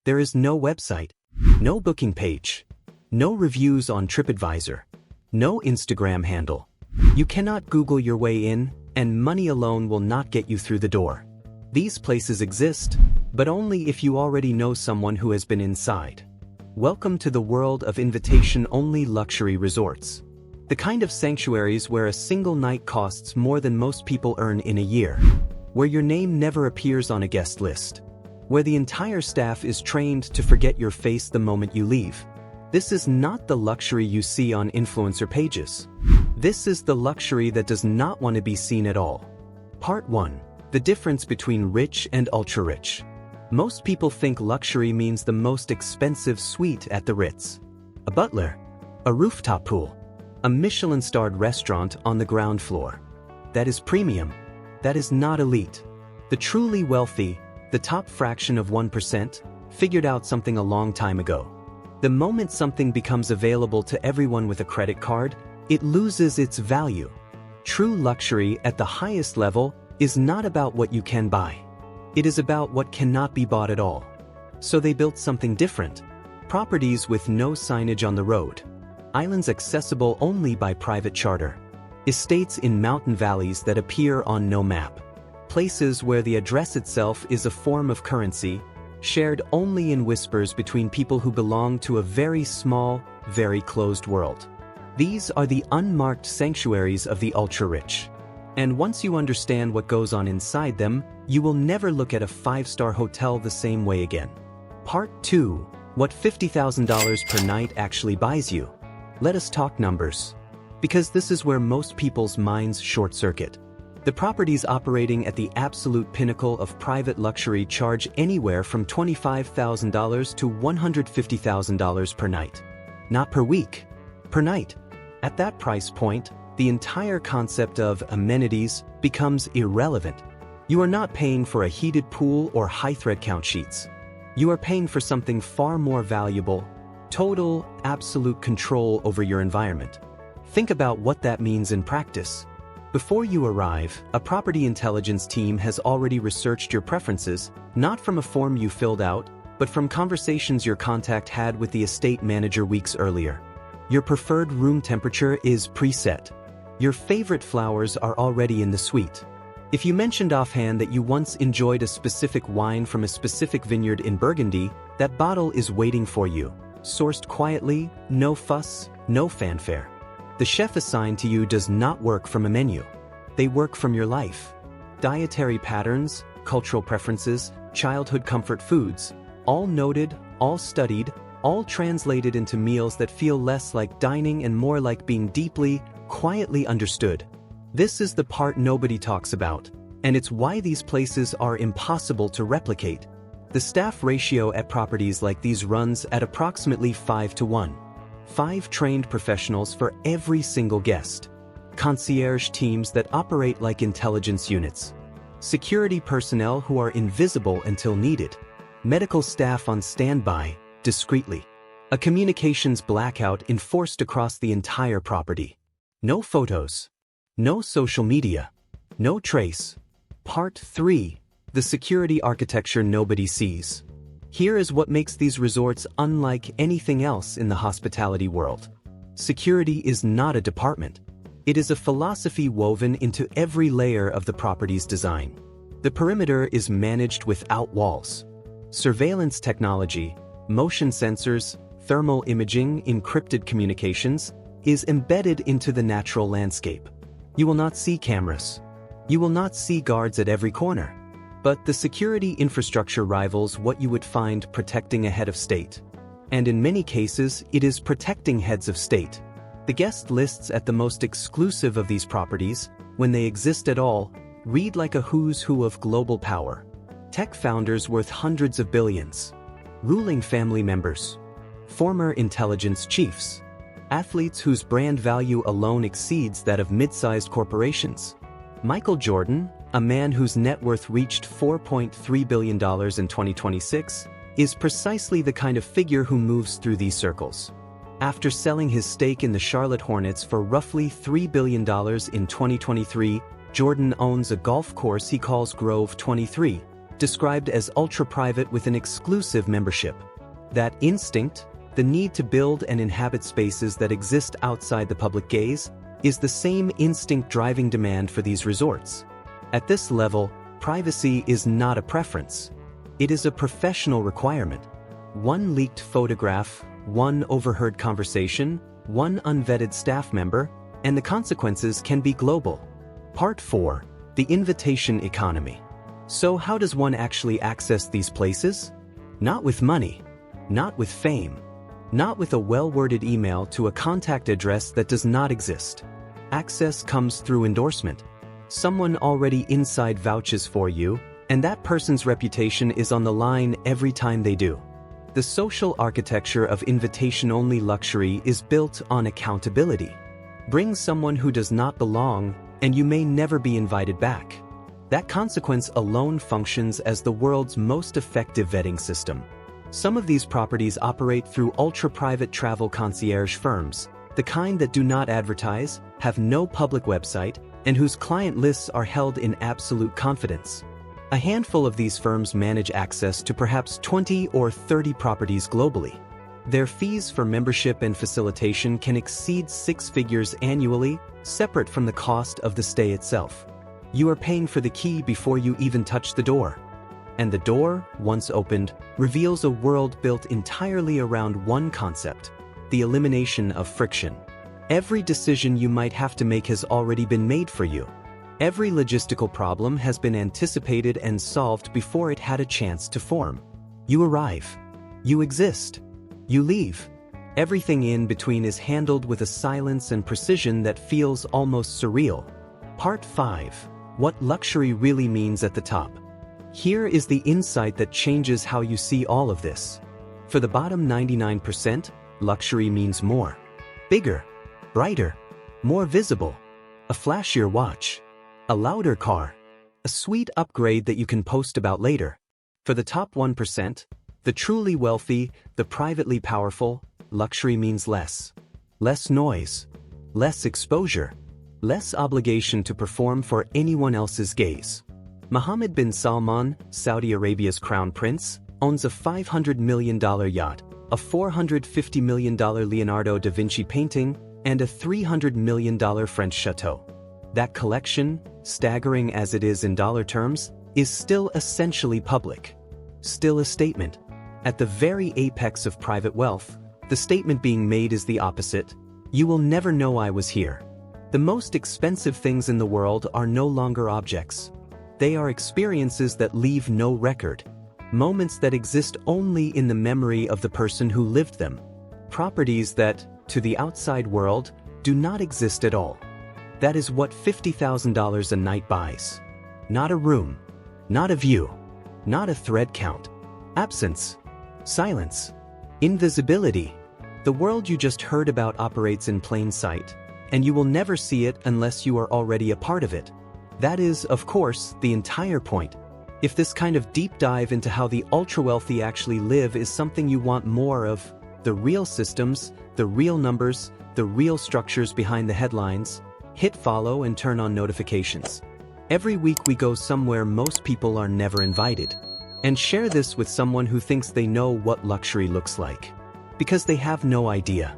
There is no website, no booking page, no reviews on TripAdvisor, no Instagram handle. You cannot Google your way in, and money alone will not get you through the door. These places exist, but only if you already know someone who has been inside. Welcome to the world of invitation-only luxury resorts. The kind of sanctuaries where a single night costs more than most people earn in a year. Where your name never appears on a guest list. Where the entire staff is trained to forget your face the moment you leave. This is not the luxury you see on influencer pages. This is the luxury that does not want to be seen at all. Part 1. The difference between rich and ultra-rich. Most people think luxury means the most expensive suite at the Ritz. A butler. A rooftop pool. A Michelin-starred restaurant on the ground floor. That is premium. That is not elite. The truly wealthy, the top fraction of 1%, figured out something a long time ago. The moment something becomes available to everyone with a credit card, it loses its value. True luxury at the highest level is not about what you can buy. It is about what cannot be bought at all. So they built something different. Properties with no signage on the road. Islands accessible only by private charter. Estates in mountain valleys that appear on no map. Places where the address itself is a form of currency, shared only in whispers between people who belong to a very small, very closed world. These are the unmarked sanctuaries of the ultra-rich. And once you understand what goes on inside them, you will never look at a 5-star hotel the same way again. Part 2. What $50,000 per night actually buys you. Let us talk numbers. Because this is where most people's minds short-circuit. The properties operating at the absolute pinnacle of private luxury charge anywhere from $25,000 to $150,000 per night. Not per week, per night. At that price point, the entire concept of amenities becomes irrelevant. You are not paying for a heated pool or high thread count sheets. You are paying for something far more valuable, total, absolute control over your environment. Think about what that means in practice. Before you arrive, a property intelligence team has already researched your preferences, not from a form you filled out, but from conversations your contact had with the estate manager weeks earlier. Your preferred room temperature is preset. Your favorite flowers are already in the suite. If you mentioned offhand that you once enjoyed a specific wine from a specific vineyard in Burgundy, that bottle is waiting for you, sourced quietly, no fuss, no fanfare. The chef assigned to you does not work from a menu. They work from your life. Dietary patterns, cultural preferences, childhood comfort foods, all noted, all studied, all translated into meals that feel less like dining and more like being deeply, quietly understood. This is the part nobody talks about, and it's why these places are impossible to replicate. The staff ratio at properties like these runs at approximately 5-to-1. 5 trained professionals for every single guest. Concierge teams that operate like intelligence units. Security personnel who are invisible until needed. Medical staff on standby, discreetly. A communications blackout enforced across the entire property. No photos. No social media. No trace. Part 3. The security architecture nobody sees. Here is what makes these resorts unlike anything else in the hospitality world. Security is not a department. It is a philosophy woven into every layer of the property's design. The perimeter is managed without walls. Surveillance technology, motion sensors, thermal imaging, encrypted communications, is embedded into the natural landscape. You will not see cameras. You will not see guards at every corner. But the security infrastructure rivals what you would find protecting a head of state. And in many cases, it is protecting heads of state. The guest lists at the most exclusive of these properties, when they exist at all, read like a who's who of global power. Tech founders worth hundreds of billions. Ruling family members. Former intelligence chiefs. Athletes whose brand value alone exceeds that of mid-sized corporations. Michael Jordan, a man whose net worth reached $4.3 billion in 2026, is precisely the kind of figure who moves through these circles. After selling his stake in the Charlotte Hornets for roughly $3 billion in 2023, Jordan owns a golf course he calls Grove 23, described as ultra-private with an exclusive membership. That instinct, the need to build and inhabit spaces that exist outside the public gaze, is the same instinct driving demand for these resorts. At this level, privacy is not a preference. It is a professional requirement. One leaked photograph, one overheard conversation, one unvetted staff member, and the consequences can be global. Part 4. The invitation economy. So how does one actually access these places? Not with money, not with fame, not with a well-worded email to a contact address that does not exist. Access comes through endorsement. Someone already inside vouches for you, and that person's reputation is on the line every time they do. The social architecture of invitation-only luxury is built on accountability. Bring someone who does not belong, and you may never be invited back. That consequence alone functions as the world's most effective vetting system. Some of these properties operate through ultra-private travel concierge firms, the kind that do not advertise, have no public website, and whose client lists are held in absolute confidence. A handful of these firms manage access to perhaps 20 or 30 properties globally. Their fees for membership and facilitation can exceed 6 figures annually, separate from the cost of the stay itself. You are paying for the key before you even touch the door. And the door, once opened, reveals a world built entirely around one concept: the elimination of friction. Every decision you might have to make has already been made for you. Every logistical problem has been anticipated and solved before it had a chance to form. You arrive. You exist. You leave. Everything in between is handled with a silence and precision that feels almost surreal. Part 5. What luxury really means at the top. Here is the insight that changes how you see all of this. For the bottom 99%, luxury means more. Bigger, brighter, more visible, a flashier watch, a louder car, a sweet upgrade that you can post about later. For the top 1%, the truly wealthy, the privately powerful, luxury means less. Less noise, less exposure, less obligation to perform for anyone else's gaze. Mohammed bin Salman, Saudi Arabia's crown prince, owns a $500 million yacht, a $450 million Leonardo da Vinci painting, and a $300 million French chateau. That collection, staggering as it is in dollar terms, is still essentially public. Still a statement. At the very apex of private wealth, the statement being made is the opposite: you will never know I was here. The most expensive things in the world are no longer objects. They are experiences that leave no record. Moments that exist only in the memory of the person who lived them. Properties that, to the outside world, do not exist at all. That is what $50,000 a night buys. Not a room. Not a view. Not a thread count. Absence. Silence. Invisibility. The world you just heard about operates in plain sight, and you will never see it unless you are already a part of it. That is, of course, the entire point. If this kind of deep dive into how the ultra-wealthy actually live is something you want more of, the real systems, the real numbers, the real structures behind the headlines, hit follow and turn on notifications. Every week we go somewhere most people are never invited. And share this with someone who thinks they know what luxury looks like. Because they have no idea.